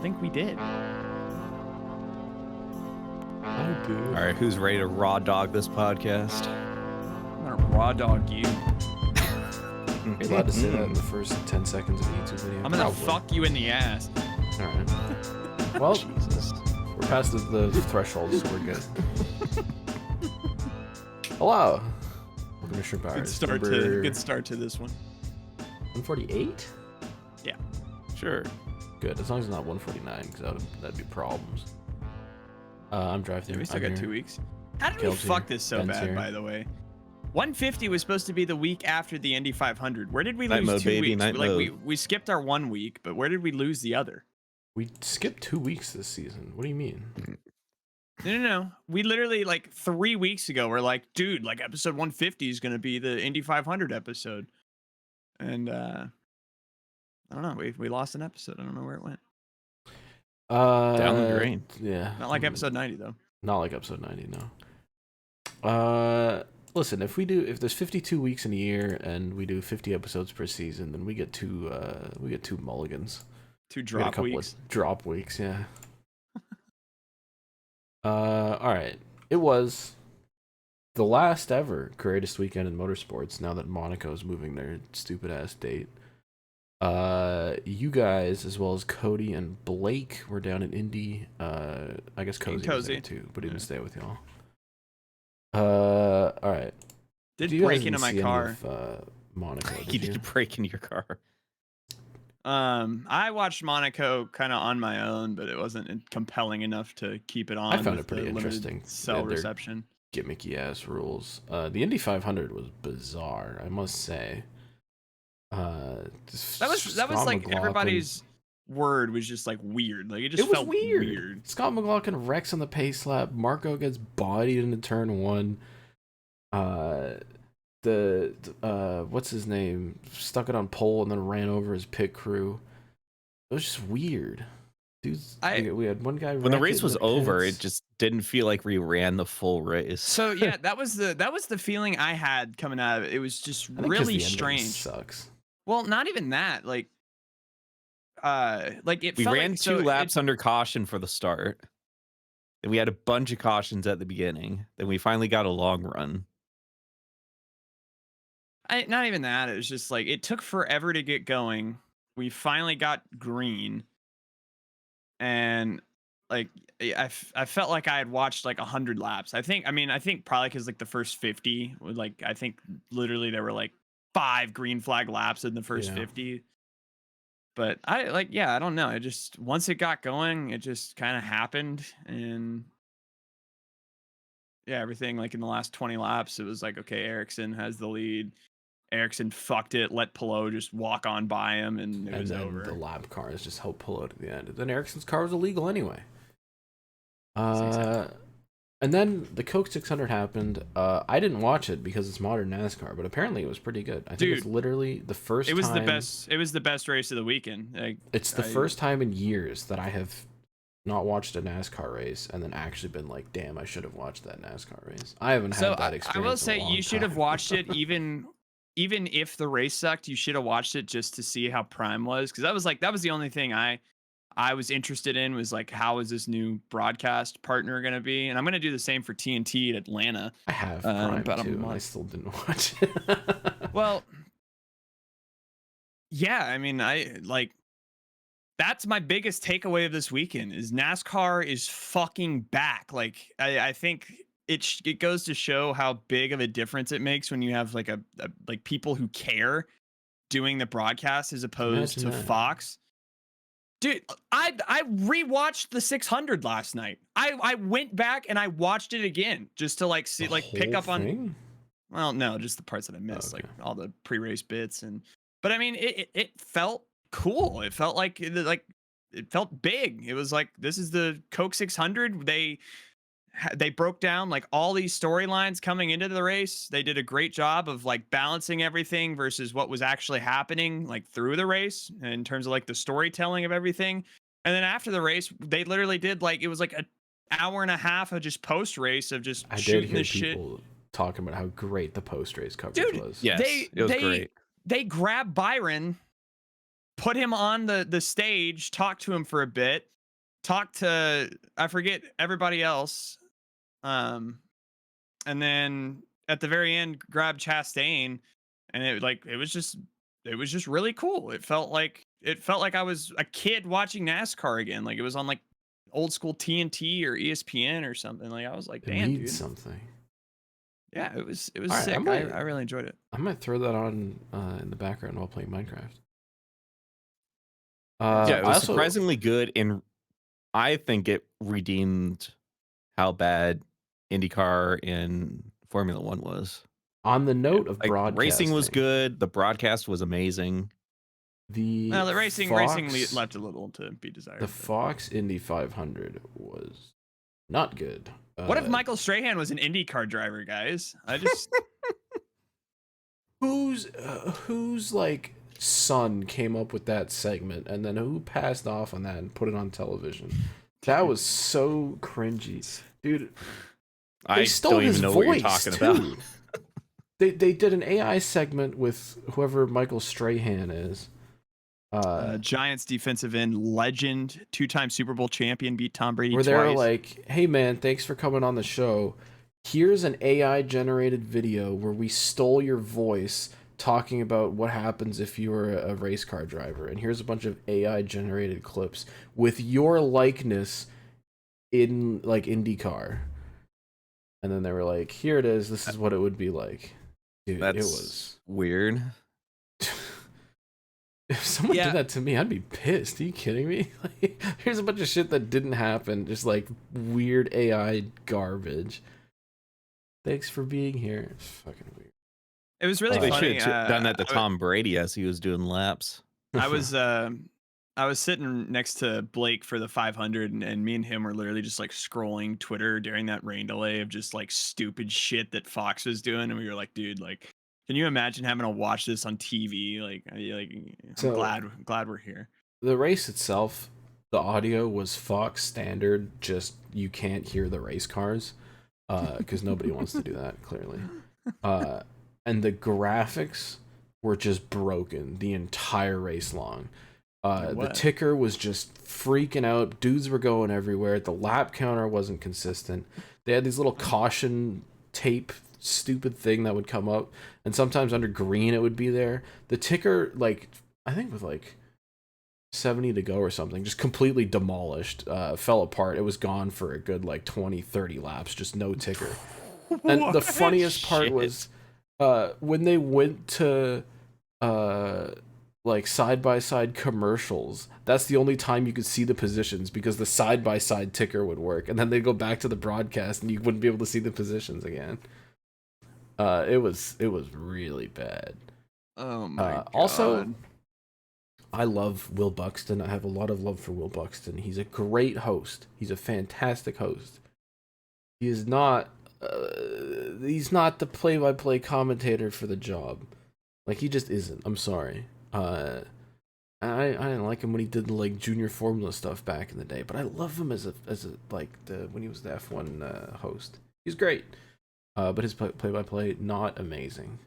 think we did. I do. All right, who's ready to raw dog this podcast? I'm gonna raw dog you. You're allowed to say that in the first 10 seconds of a YouTube video. I'm gonna fuck you in the ass. All right. Well, Jesus. we're past the threshold, so we're good. Hello. Welcome to Shrimp Hours. Good start to this one. 148? Yeah. Sure. Good, as long as it's not 149, because that'd be problems. I'm driving. Yeah, we still got 2 weeks. How did we Caleb's fuck here. this so Ben's bad, here. by the way? 150 was supposed to be the week after the Indy 500. Where did we Night lose mode, 2 baby, weeks? night Like mode. we skipped our 1 week, but where did we lose the other? We skipped 2 weeks this season. What do you mean? No. We literally like 3 weeks ago we're like, dude, like episode 150 is gonna be the Indy 500 episode, and I don't know. We lost an episode. I don't know where it went. Down the drain. Yeah. Not like episode 90 though. Not like episode 90, no. Listen, if there's 52 weeks in a year and we do 50 episodes per season, then we get two mulligans. 2 We get a drop couple weeks. of drop weeks, yeah. All right. It was the last ever greatest weekend in motorsports now that Monaco's moving their stupid ass date. You guys, as well as Cody and Blake, were down in Indy. I guess Cozy was there too, but he didn't stay with y'all. All right. Did You guys break didn't into my see any car. of, Monaco, You did you? did break into your car. I watched Monaco kind of on my own, but it wasn't compelling enough to keep it on. I found with it pretty the limited interesting. Cell Yeah, they're- reception. Gimmicky ass rules. The Indy 500 was bizarre, I must say. That was like everybody's word was just like weird. Like it just It was felt weird. Scott McLaughlin wrecks on the pace lap. Marco gets bodied into turn 1. What's his name? Stuck it on pole and then ran over his pit crew. It was just weird. Dudes, we had one guy. When the wreck race in was the over, pits. it just didn't feel like we ran the full race. So yeah, that was the feeling I had coming out of it. It was just I think 'cause really the ending strange. Sucks. Well, not even that. Like it. We felt ran like, 2 laps under caution for the start. Then we had a bunch of cautions at the beginning. Then we finally got a long run. Not even that. It was just like it took forever to get going. We finally got green, and like I felt like I had watched like 100 laps. I think probably because like the first 50 was like I think literally there were like 5 green flag laps in the first Yeah. 50. But I don't know. It just once it got going, it just kind of happened, and yeah, everything like in the last 20 laps, it was like okay, Ericsson has the lead. Ericsson fucked it, let Pillow just walk on by him, and it was then over. the lap cars just helped pull out at the end. And then Ericsson's car was illegal anyway. Exactly. And then the Coke 600 happened. I didn't watch it because it's modern NASCAR, but apparently it was pretty good. I think it's literally the first. It was time, the best. It was the best race of the weekend. Like, It's the first time in years that I have not watched a NASCAR race and then actually been like, "Damn, I should have watched that NASCAR race." I haven't had that experience. I will in a say long you should have time. watched it even if the race sucked. You should have watched it just to see how Prime was, because that was the only thing I was interested in, was like, how is this new broadcast partner going to be? And I'm going to do the same for TNT at Atlanta. I have Prime about a too, and I month. still didn't watch it. Well, yeah, I mean, that's my biggest takeaway of this weekend is NASCAR is fucking back. Like, I think it goes to show how big of a difference it makes when you have like like people who care doing the broadcast as opposed Imagine to that. Fox. Dude, I rewatched the 600 last night. I went back and I watched it again just to like see, The like pick whole up on. thing? Well, no, just the parts that I missed, Okay. like all the pre-race bits, but I mean, it felt cool. It felt like it felt big. It was like, this is the Coke 600. They broke down like all these storylines coming into the race. They did a great job of like balancing everything versus what was actually happening like through the race in terms of like the storytelling of everything. And then after the race, they literally did like, it was like an hour and a half of just post race of just I did shooting hear this shit. people talking about how great the post race coverage Dude, was. Yes, it was great. They grab Byron put him on the stage, talk to him for a bit, talk to I forget everybody else, um, and then at the very end, grab Chastain, and it was just really cool. It felt like I was a kid watching NASCAR again. Like it was on like old school TNT or ESPN or something. Like I was like, It damn, means dude. something. Yeah, it was All right, sick. I really enjoyed it. I might throw that on in the background while playing Minecraft. Yeah, it I was also, surprisingly good, and I think it redeemed how bad IndyCar and Formula One was. on the note of Like racing was broadcasting, good, the broadcast was amazing. the Well, the racing Fox, left a little to be desired. the But. Fox Indy 500 was not good. What if Michael Strahan was an IndyCar driver, guys? I just whose like son came up with that segment, and then who passed off on that and put it on television? That was so cringy, dude. They I stole don't his even know what you're voice, talking too. about. They did an AI segment with whoever Michael Strahan is. Giants defensive end legend, 2-time Super Bowl champion, beat Tom Brady Where twice. they were like, "Hey man, thanks for coming on the show. Here's an AI generated video where we stole your voice talking about what happens if you were a race car driver, and here's a bunch of AI generated clips with your likeness in like IndyCar." And then they were like, "Here it is. This is what it would be like." Dude, That's it was weird. If someone Yeah. did that to me, I'd be pissed. Are you kidding me? Like, here's a bunch of shit that didn't happen. Just like weird AI garbage. Thanks for being here. It's fucking weird. It was really They funny. should have done that to Tom Brady as he was doing laps. I was sitting next to Blake for the 500, and me and him were literally just like scrolling Twitter during that rain delay of just like stupid shit that Fox was doing, and we were like, dude, like, can you imagine having to watch this on TV? Like, I'm So- glad we're here. The race itself, the audio was Fox standard, just you can't hear the race cars. Because nobody wants to do that, clearly. And the graphics were just broken the entire race long. The ticker was just freaking out. Dudes were going everywhere. The lap counter wasn't consistent. They had these little caution tape stupid thing that would come up, and sometimes under green it would be there. The ticker, like, I think with like 70 to go or something, just completely demolished, fell apart. It was gone for a good like 20-30 laps, just no ticker. And the funniest part was when they went to like side-by-side commercials, that's the only time you could see the positions, because the side-by-side ticker would work, and then they'd go back to the broadcast and you wouldn't be able to see the positions again. It was really bad. Oh my god. Also, I love Will Buxton. I have a lot of love for Will Buxton. He's a great host. He's a fantastic host. He is not he's not the play-by-play commentator for the job. Like, he just isn't. I'm sorry. I didn't like him when he did the like junior formula stuff back in the day, but I love him as a like when he was the F1 host. He's great. But his play-by-play, not amazing.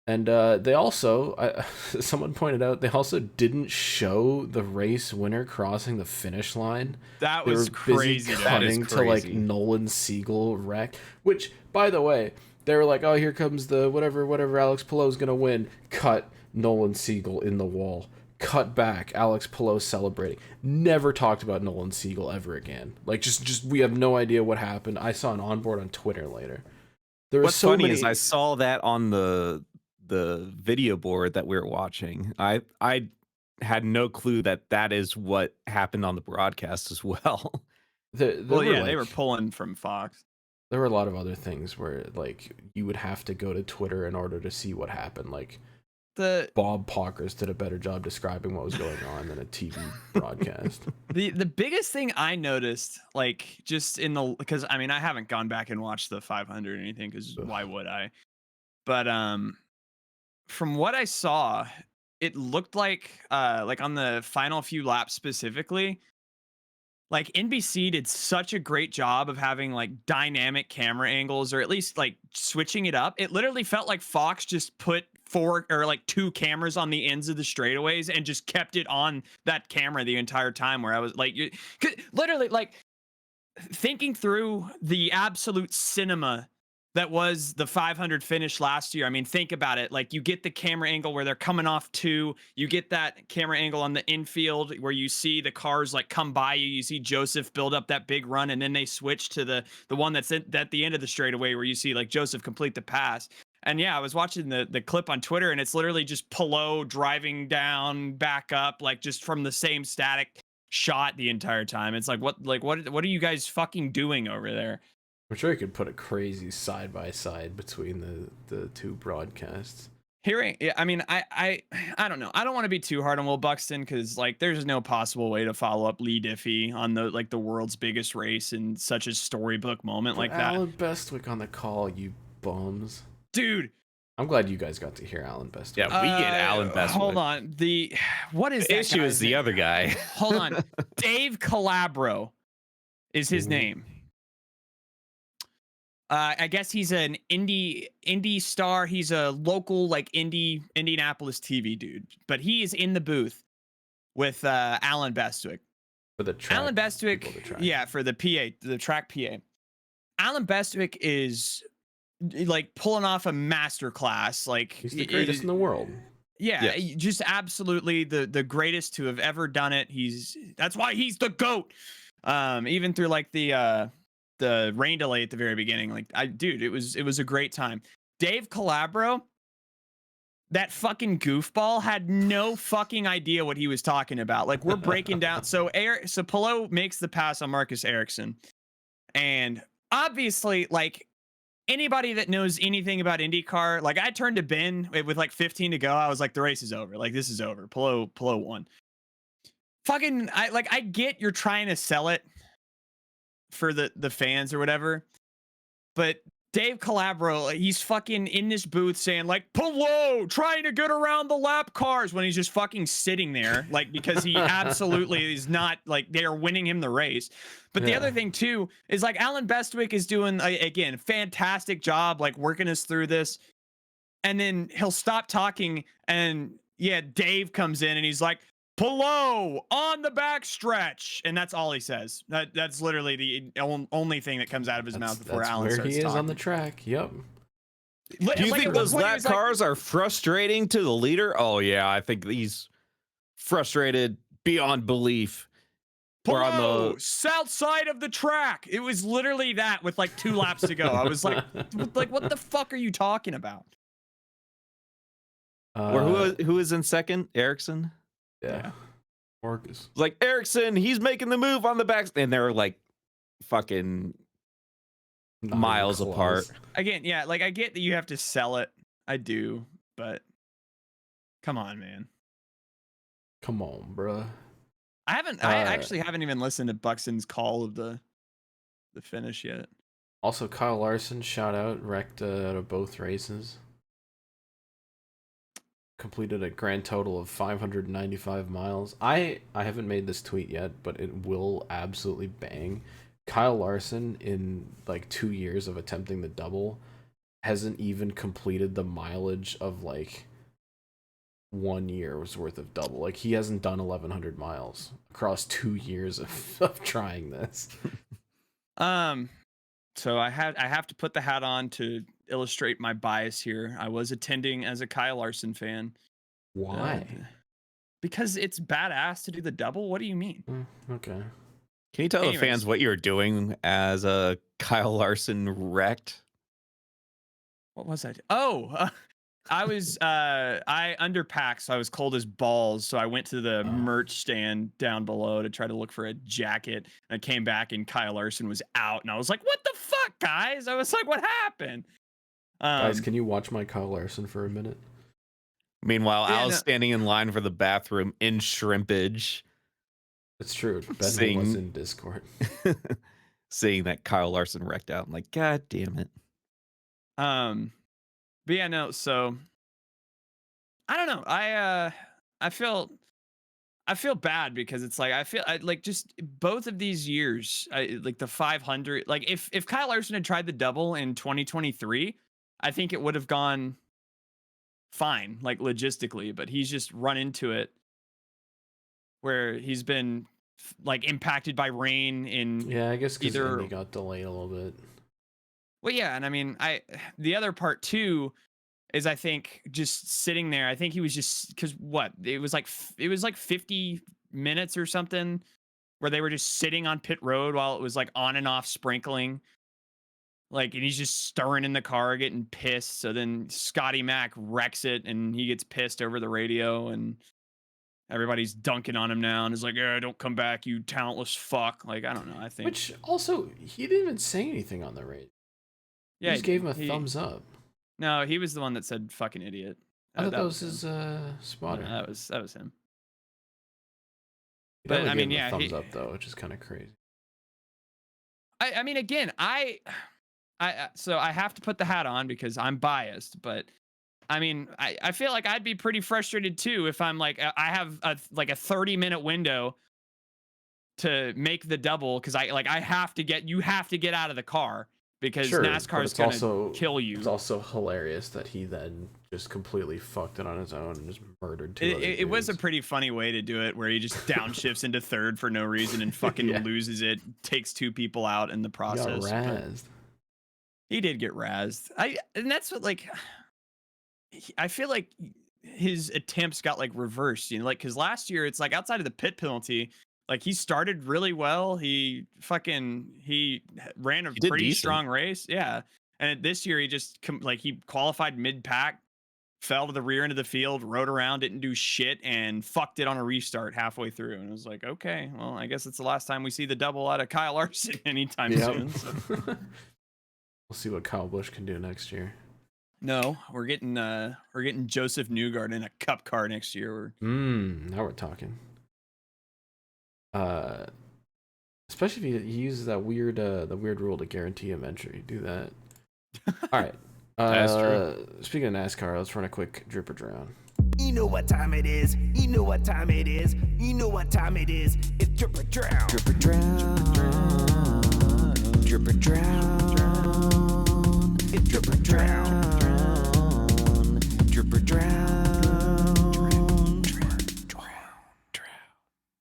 And they also, someone pointed out, they also didn't show the race winner crossing the finish line. That They was were busy crazy. cutting to like crazy. Nolan Siegel wreck. Which, by the way, they were like, "Oh, here comes the whatever Alex Palou's gonna win." Cut, Nolan Siegel in the wall. Cut back, Alex Palou celebrating. Never talked about Nolan Siegel ever again. Like, just we have no idea what happened. I saw an onboard on Twitter later. There was What's so funny many... is I saw that on the video board that we were watching. I had no clue that is what happened on the broadcast as well. They were pulling from Fox. There were a lot of other things where like you would have to go to Twitter in order to see what happened. Like, Bob Pockers did a better job describing what was going on than a TV broadcast. The biggest thing I noticed, like, just because I mean, I haven't gone back and watched the 500 or anything, because why would I? But from what I saw, it looked like on the final few laps specifically, like NBC did such a great job of having like dynamic camera angles, or at least like switching it up. It literally felt like Fox just put two cameras on the ends of the straightaways and just kept it on that camera the entire time. Where I was like, literally, like thinking through the absolute cinema that was the 500 finish last year. I mean, think about it. Like, you get the camera angle where they're coming off two. You get that camera angle on the infield where you see the cars like come by you. You see Joseph build up that big run, and then they switch to the one that's at the end of the straightaway where you see like Joseph complete the pass. And yeah, I was watching the clip on Twitter, and it's literally just Pelot driving down, back up, like just from the same static shot the entire time. It's like, what are you guys fucking doing over there? I'm sure you could put a crazy side by side between the two broadcasts. Yeah, I mean, I don't know. I don't want to be too hard on Will Buxton because like there's no possible way to follow up Lee Diffie on the world's biggest race in such a storybook moment like that. Alan Bestwick on the call, you bums. Dude, I'm glad you guys got to hear Alan Bestwick. Yeah, we get Alan Bestwick. Hold on. What is the issue is the other guy. Hold on. Dave Calabro is his name. I guess he's an indie star. He's a local like Indianapolis TV dude, but he is in the booth with Alan Bestwick. For the track, Alan Bestwick, yeah, for the track PA. Alan Bestwick is like pulling off a master class. Like, he's the greatest in the world. Yeah, yes. Just absolutely the greatest to have ever done it. That's why he's the GOAT. Even through like the rain delay at the very beginning, like it was a great time. Dave Calabro, that fucking goofball, had no fucking idea what he was talking about. Like, we're breaking down. So Pelot makes the pass on Marcus Ericsson, and obviously, like anybody that knows anything about IndyCar, like I turned to Ben with like 15 to go. I was like, the race is over. Like, this is over. Pelot won. Fucking, I get you're trying to sell it for the fans or whatever, but Dave Calabro, he's fucking in this booth saying like Pelot trying to get around the lap cars when he's just fucking sitting there, like, because he absolutely is not, like, they are winning him the race. But the other thing too is like Alan Bestwick is doing again fantastic job like working us through this, and then he'll stop talking and Dave comes in and he's like, Pelot on the back stretch, and that's all he says. That's literally the only thing that comes out of his mouth before Alan starts talking. Where he is on the track. Yep. Do you think those lap cars are frustrating to the leader? Oh yeah, I think he's frustrated beyond belief. We're on the south side of the track. It was literally that with like 2 laps to go. I was like, what the fuck are you talking about? Who is in second? Ericsson. Yeah. Marcus. Like, Ericsson, he's making the move on the back, and they're like fucking miles apart. Again, yeah, like I get that you have to sell it. I do, but come on, man. Come on, bruh. I actually haven't even listened to Buxton's call of the finish yet. Also, Kyle Larson, shout out, wrecked out of both races. Completed a grand total of 595 miles. I haven't made this tweet yet, but it will absolutely bang. Kyle Larson, in like 2 years of attempting the double, hasn't even completed the mileage of like 1 year's worth of double. Like, he hasn't done 1,100 miles across 2 years of trying this. So I have to put the hat on to illustrate my bias here. I was attending as a Kyle Larson fan. Why? Because it's badass to do the double. What do you mean? Okay. Can you tell the fans what you're doing as a Kyle Larson wrecked? What was I? I was I underpacked, so I was cold as balls. So I went to the merch stand down below to try to look for a jacket. And I came back and Kyle Larson was out, and I was like, "What the fuck, guys?" I was like, "What happened?" Guys, can you watch my Kyle Larson for a minute? Meanwhile, Al's standing in line for the bathroom in shrimpage. It's true. Ben was in Discord. Seeing that Kyle Larson wrecked out. I'm like, God damn it. But yeah, no, so I don't know. I feel bad because it's like I like just both of these years, like the 500, like if Kyle Larson had tried the double in 2023, I think it would have gone fine, like logistically, but he's just run into it where he's been like impacted by rain in Yeah, I guess because either. Indy got delayed a little bit. Well, yeah, and I mean, the other part too is I think just sitting there. I think he was just because what it was like 50 minutes or something where they were just sitting on pit road while it was like on and off sprinkling. Like, and he's just stirring in the car, getting pissed. So then Scotty Mac wrecks it, and he gets pissed over the radio, and everybody's dunking on him now, and is like, "Yeah, don't come back, you talentless fuck." Like, I don't know. I think, Which also, he didn't even say anything on the radio. yeah, He just gave him a thumbs up. No, he was the one that said "fucking idiot." I thought that was him. his spotter. No, that was him. He But I definitely mean, gave him yeah, a thumbs up though, which is kind of crazy. I mean, again, so I have to put the hat on because I'm biased, but I mean, I feel like I'd be pretty frustrated too if I'm like I have a 30-minute window to make the double because I have to get out of the car because Sure, NASCAR is gonna also kill you. It's also hilarious that he then just completely fucked it on his own and just murdered two other It was a dudes. pretty funny way to do it, where he just downshifts into third for no reason and fucking Yeah. loses it, takes two people out in the He got process. but razzed. He did get razzed. And that's what I feel like his attempts got like reversed, you know, like because last year it's like outside of the pit penalty, like he started really well. He ran a He did pretty decent. strong race, yeah. And this year he just he qualified mid pack, fell to the rear end of the field, rode around, didn't do shit, and fucked it on a restart halfway through. And it was like, okay, well, I guess it's the last time we see the double out of Kyle Larson anytime soon. So. We'll see what Kyle Busch can do next year. No, we're getting Joseph Newgard in a cup car next year. Now we're talking. Especially if he uses that weird rule to guarantee him entry. Do that. All right. That's true. Speaking of NASCAR, let's run a quick drip or drown. You know what time it is. You know what time it is. You know what time it is. It's drip or drown. Drip or drown. Drip or drown. It's drip or drown. Drip or drown.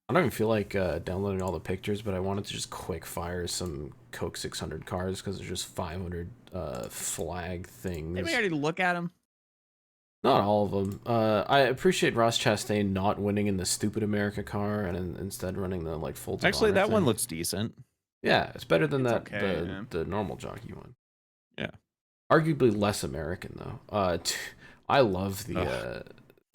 I don't even feel like downloading all the pictures, but I wanted to just quick fire some Coke 600 cars because there's just 500 flag things. Did we already look at them? Not all of them. I appreciate Ross Chastain not winning in the stupid America car and instead running the like full. Actually, that one thing. looks decent. Yeah, it's better than It's the normal jockey one. Yeah. Arguably less American though. I love the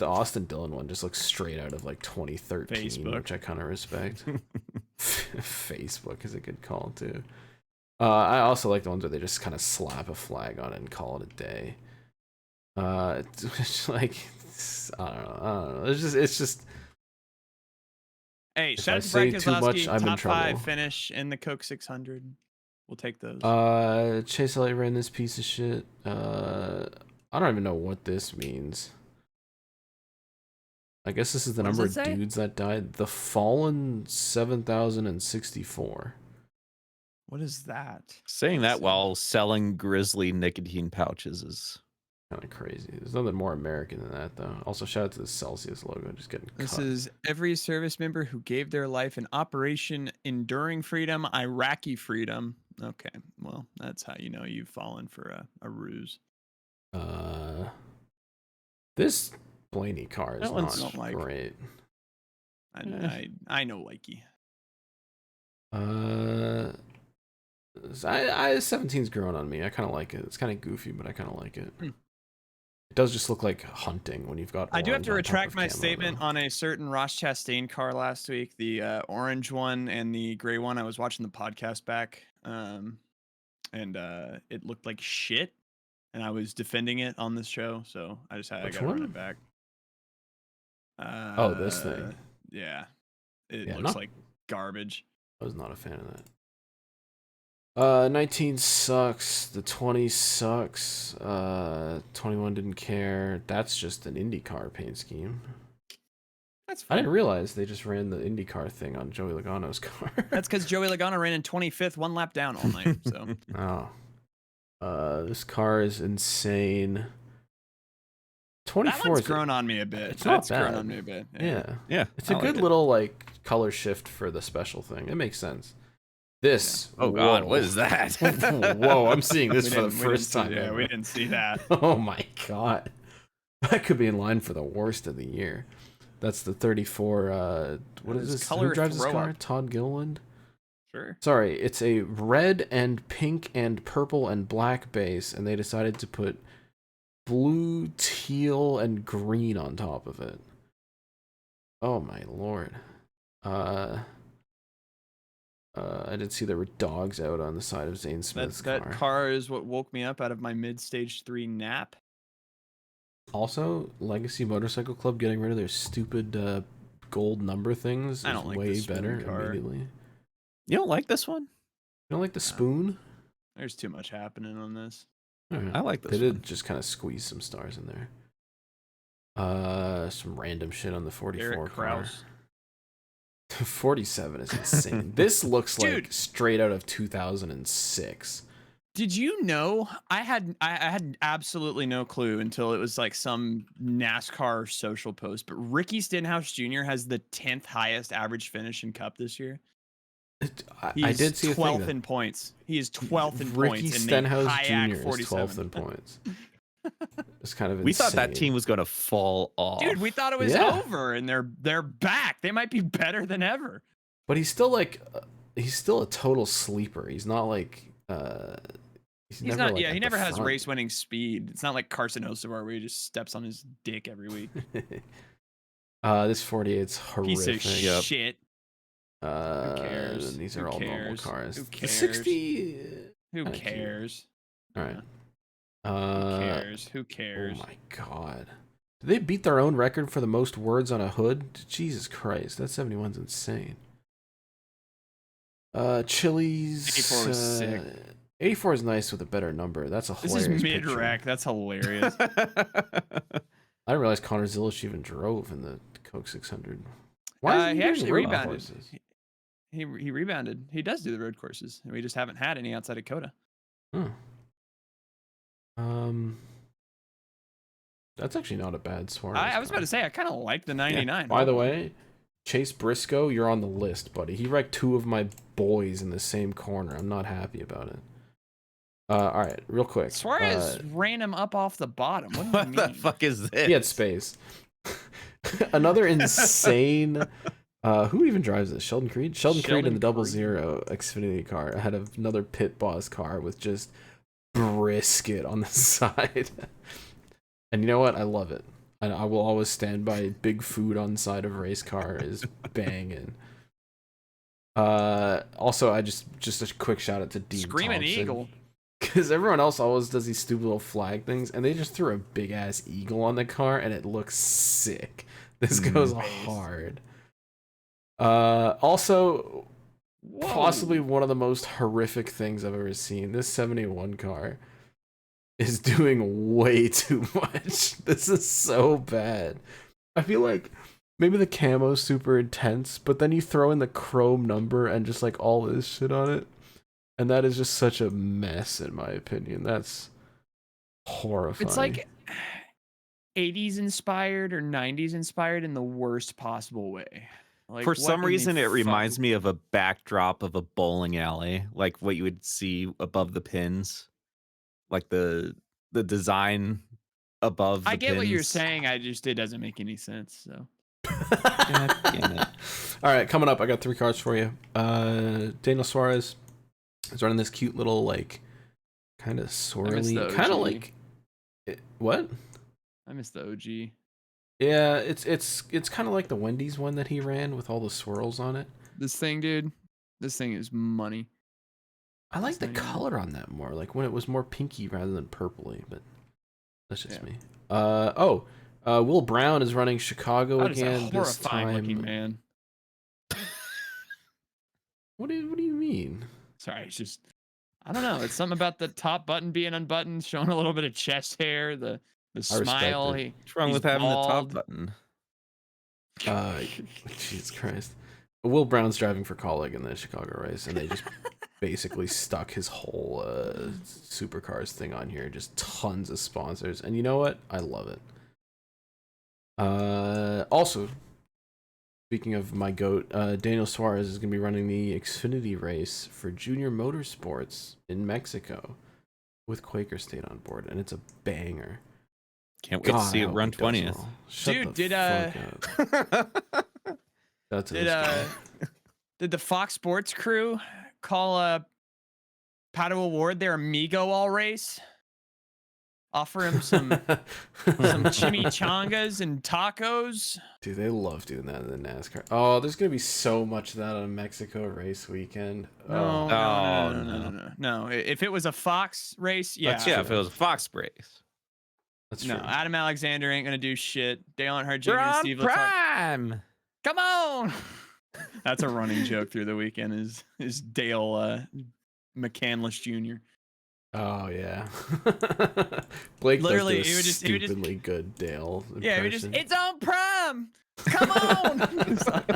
Austin Dillon one. Just looks straight out of like 2013, Facebook. which I kind of respect. Facebook is a good call too. I also like the ones where they just kind of slap a flag on it and call it a day. It's like I don't know. It's just. Hey, If shout I out to say Brett too much, Keselowski, I'm in top 5 trouble. finish in the Coke 600. We'll take those. Chase Elliott ran this piece of shit. I don't even know what this means. I guess this is the What does number it of say? dudes that died. The Fallen 7,064. What is that? Saying that while selling Grizzly nicotine pouches is Kind of crazy. There's nothing more American than that, though. Also, shout out to the Celsius logo, just getting This cut. is every service member who gave their life in Operation Enduring Freedom, Iraqi Freedom. Okay, well, that's how you know you've fallen for a ruse. This Blaney car is That one's not not like- great. I know Likey. 17's growing on me. I kind of like it. It's kind of goofy, but I kind of like it. It does just look like hunting when you've got. I do have orange to on top retract of my camo, statement though. on a certain Ross Chastain car last week, the orange one and the gray one. I was watching the podcast back, and it looked like shit, and I was defending it on this show, so I just had Which I got to run one? it back. Oh, this thing. Yeah, it Yeah, looks not- like garbage. I was not a fan of that. 19 sucks. The 20 sucks. 21 didn't care. That's just an IndyCar paint scheme. That's I fine. didn't realize they just ran the IndyCar thing on Joey Logano's car. That's because Joey Logano ran in 25th, one lap down all night. So Oh. This car is insane. 24 one's is grown on me a bit. It's not That's grown bad. on me a bit. Yeah. Yeah, It's I a like good it. little like color shift for the special thing. It makes sense. This. Oh God, whoa. what is that? Whoa, I'm seeing this for the We didn't first see- time Yeah, ever. we didn't see that. Oh my god. That could be in line for the worst of the year. That's the 34 what That is is this? color Who drives this throw car? up. Todd Gilliland? Sure. Sorry, it's a red and pink and purple and black base, and they decided to put blue, teal, and green on top of it. Oh my lord. I did see there were dogs out on the side of Zane Smith's That car. car is what woke me up out of my mid-stage 3 nap. Also, Legacy Motorcycle Club getting rid of their stupid gold number things I is don't like the way spoon better car. immediately. You don't like this one? You don't like the spoon? There's too much happening on this. Alright. I like this They did one. just kind of squeeze some stars in there. Some random shit on the 44 Eric car. Kraus. 47 is insane. This looks like Dude. straight out of 2006. Did you know I had absolutely no clue until it was like some NASCAR social post, but Ricky Stenhouse Jr. has the 10th highest average finish in Cup this year. I did see a thing 12th that in points. He is 12th in Ricky points. Stenhouse Kayak Jr. is 47. 12th in points. It's kind of insane. We thought that team was gonna fall off. Dude, we thought it was Yeah. over, and they're back. They might be better than ever. But he's still like, he's still a total sleeper. He's not like, He's never, not. like, Yeah, at he the never has front. race-winning speed. It's not like Carson Hocevar where he just steps on his dick every week. This 48's Piece horrific. of shit. Who cares? These Who are all normal cares? cars. Who The cares? 60. Who Kinda cute. cares? All right. Who cares? Who Oh cares? my god. Did they beat their own record for the most words on a hood? Jesus Christ, that 71's insane. Chili's 84 was sick. 84 is nice with a better number. That's a This hilarious is picture. mid-rec. That's hilarious. I didn't realize Connor Zilish even drove in the Coke 600. Why is he doing actually road rebounded. courses? He rebounded. He does do the road courses, and we just haven't had any outside of Coda. Hmm. That's actually not a bad Suarez I was car. about to say I kind of like the 99. By the way, Chase Briscoe, you're on the list, buddy. He wrecked two of my boys in the same corner. I'm not happy about it. All right, real quick. Suarez ran him up off the bottom. What do you What mean? the fuck is this? He had space. Another insane. Who even drives this? Sheldon Creed? Sheldon Creed in the Sheldon 00 Xfinity car. I had another pit boss car with just brisket on the side. And you know what? I love it. I will always stand by big food on side of race car is banging. Also, I just a quick shout out to Dean Screaming Thompson. Eagle. Because everyone else always does these stupid little flag things, and they just threw a big ass eagle on the car, and it looks sick. This goes hard. Also, Whoa. possibly one of the most horrific things I've ever seen. This 71 car is doing way too much. This is so bad. I feel like maybe the camo's super intense, but then you throw in the chrome number and just like all this shit on it. And that is just such a mess, in my opinion. That's horrifying. It's like 80s inspired or 90s inspired in the worst possible way. Like, For what some in the reason, it reminds fuck- me of a backdrop of a bowling alley, like what you would see above the pins, like the design above. I the get what you're pins. saying. It doesn't make any sense. So God damn it. All right, coming up, I got 3 cards for you. Daniel Suarez is running this cute little, like, kind of swirly, the kind of OG. like, what? I miss the OG. Yeah, it's kind of like the Wendy's one that he ran with all the swirls on it. This thing, dude. This thing is money. I like the It's not even- color on that more, like when it was more pinky rather than purpley, but that's just Yeah. me. Will Brown is running Chicago That is a again this horrifying time. looking man. What do you mean? Sorry, it's just I don't know. It's something about the top button being unbuttoned, showing a little bit of chest hair, the respect smile. it. What's wrong He's with having the top bald. button? Jesus Christ. Will Brown's driving for Colleague in the Chicago race, and they just basically stuck his whole supercars thing on here. Just tons of sponsors. And you know what? I love it. Also, speaking of my goat, Daniel Suarez is going to be running the Xfinity race for Junior Motorsports in Mexico with Quaker State on board, and it's a banger. Can't wait to see I it hope run he does 20th. well. Shut Dude, the fuck up. That's did the Fox Sports crew call Pato Award their Amigo all race? Offer him some chimichangas and tacos. Dude, they love doing that in the NASCAR. Oh, there's gonna be so much of that on Mexico race weekend. No, Oh. no. If it was a Fox race, yeah. That's, yeah, if it was a Fox race. That's true. No, Adam Alexander ain't gonna do shit. Dale Earnhardt Jr. We're and on Steve Letarte. Prime. Come on. That's a running joke through the weekend. Is Dale McCandless Jr. Oh yeah. Blake Literally, does it would just stupidly good Dale impression. Yeah, it would just it's on Prime. Come on.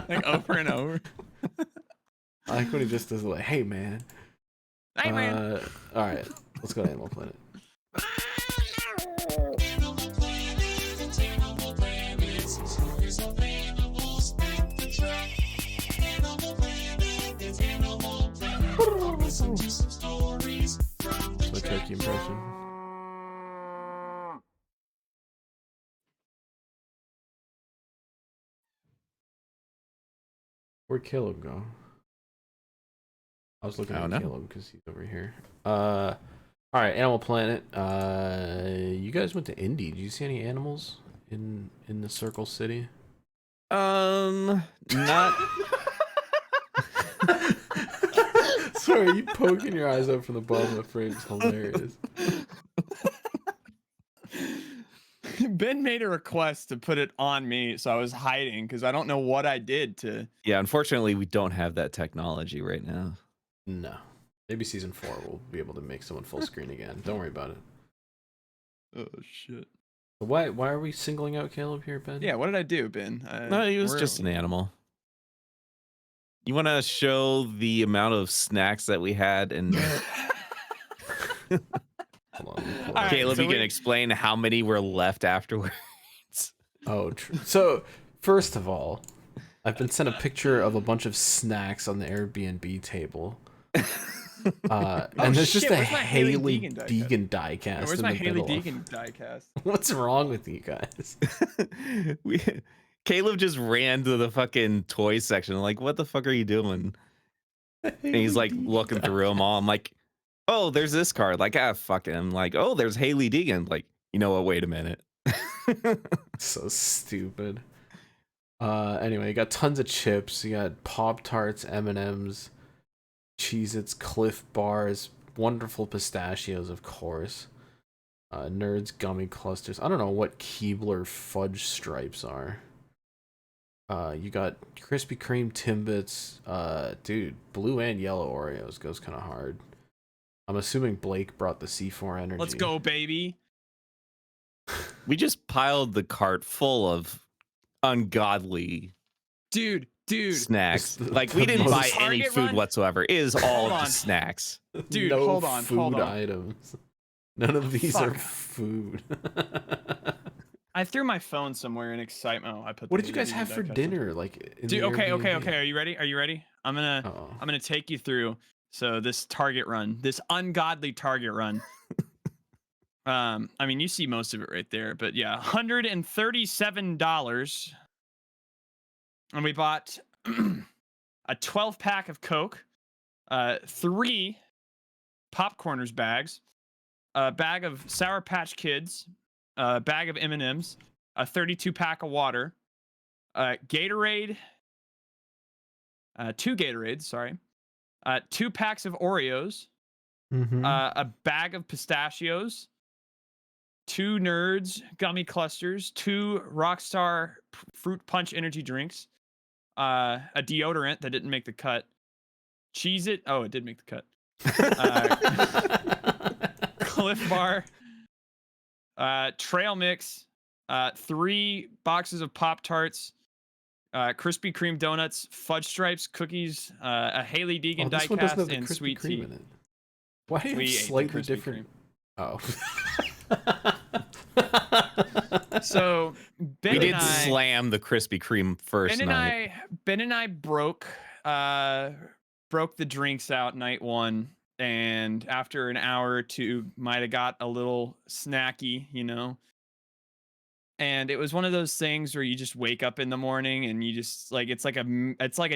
Like over and over. I like when he just does like, hey man. Hey man. All right, let's go to Animal Planet. My turkey impression. Where'd Caleb go? I was looking at Caleb because he's over here. All right, Animal Planet. You guys went to Indy. Did you see any animals in the Circle City? Not. Sorry, you poking your eyes up from the bottom of the frame is hilarious. Ben made a request to put it on me, so I was hiding because I don't know what I did to. Yeah, unfortunately, we don't have that technology right now. No. Maybe season 4 we'll be able to make someone full screen again. Don't worry about it. Oh shit! Why are we singling out Caleb here, Ben? Yeah, what did I do, Ben? No, he was just an animal. You want to show the amount of snacks that we had, and Hold on. Right, Caleb, so you can explain how many were left afterwards. Oh, true. So, first of all, I've been sent a picture of a bunch of snacks on the Airbnb table. And there's just a Haley Deegan diecast. Where's in my the Haley middle. Deegan diecast? What's wrong with you guys? Caleb just ran to the fucking toy section. Like, what the fuck are you doing? And he's like looking through them all. I'm like, oh, there's this card. Like, fuck it. I'm like, oh, there's Haley Deegan. Like, you know what? Wait a minute. So stupid. Anyway, you got tons of chips. You got Pop-Tarts, M&Ms, Cheez-Its, Cliff Bars, wonderful pistachios, of course. Nerds, gummy clusters. I don't know what Keebler fudge stripes are. You got Krispy Kreme Timbits. Dude, blue and yellow Oreos goes kind of hard. I'm assuming Blake brought the C4 energy. Let's go, baby. We just piled the cart full of ungodly Dude. snacks. Like, we didn't buy any Target food run? whatsoever. It is all Hold on. just snacks. Dude, no hold on. food items. None of these are Fuck. food. I threw my phone somewhere in excitement. Oh, I put. What the did you guys Haley have Deegan for diecast dinner? Like, in Dude, the okay. Airbnb? Are you ready? I'm gonna take you through. So this Target run, this ungodly Target run. I mean, you see most of it right there, but yeah, $137. And we bought a 12-pack of Coke, 3 Popcorners bags, a bag of Sour Patch Kids, a bag of M&Ms, a 32-pack of water, Gatorade, 2 Gatorades, sorry, 2 packs of Oreos, a bag of pistachios, 2 Nerds gummy clusters, 2 Rockstar fruit punch energy drinks, a deodorant that didn't make the cut, Cheez-It, oh, it did make the cut, Cliff Bar, trail mix, 3 boxes of Pop-Tarts, Krispy Kreme donuts, fudge stripes, cookies, a Haley Deegan this one doesn't have diecast, the and Krispy sweet Kreme tea. in it. Why do you We have ate the slightly Krispy different? Kreme. Oh. So Ben We and did I, slam the Krispy Kreme first night. Ben and I broke the drinks out night one, and after an hour or two, might have got a little snacky, you know. And it was one of those things where you just wake up in the morning and you just like it's like a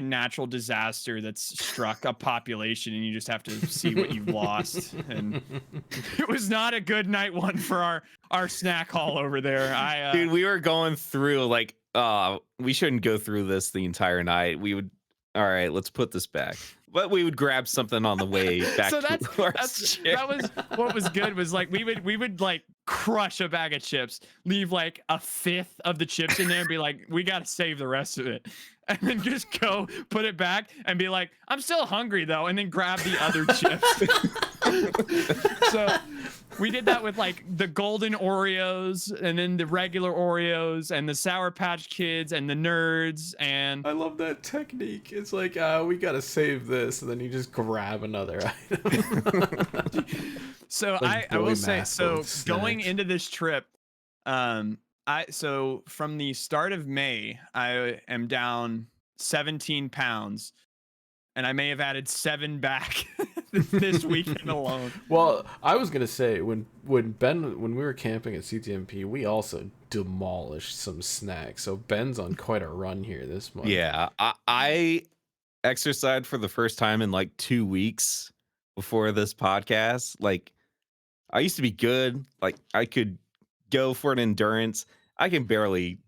natural disaster that's struck a population, and you just have to see what you've lost. And it was not a good night one for our snack haul over there. Dude, we were going through like, we shouldn't go through this the entire night. We would, all right, let's put this back. But we would grab something on the way back. So to our chair. that was what was good was like we would like crush a bag of chips, leave like a fifth of the chips in there, and be like, we gotta save the rest of it, and then just go put it back and be like, I'm still hungry though, and then grab the other chips. So we did that with like the golden Oreos, and then the regular Oreos, and the Sour Patch Kids, and the Nerds, and I love that technique. It's like, we gotta save this, and then you just grab another item. So Like I will Billy say, so Massill's going snacks. into this trip, so from the start of May, I am down 17 pounds, and I may have added 7 back this weekend alone. Well, I was gonna say when we were camping at CTMP, we also demolished some snacks. So Ben's on quite a run here this month. Yeah, I exercised for the first time in like 2 weeks before this podcast. Like, I used to be good. Like, I could go for an endurance. I can barely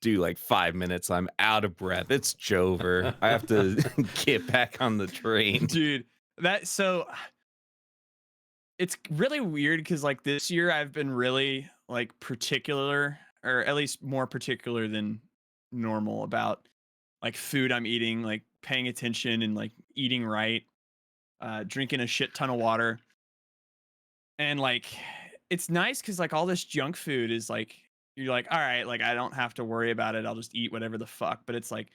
do like 5 minutes. I'm out of breath. It's Jover. I have to get back on the train. Dude, it's really weird because like this year I've been really like particular, or at least more particular than normal, about like food I'm eating, like paying attention and like eating right, drinking a shit ton of water. And like it's nice because like all this junk food is like, you're like, all right, like I don't have to worry about it, I'll just eat whatever the fuck. But it's like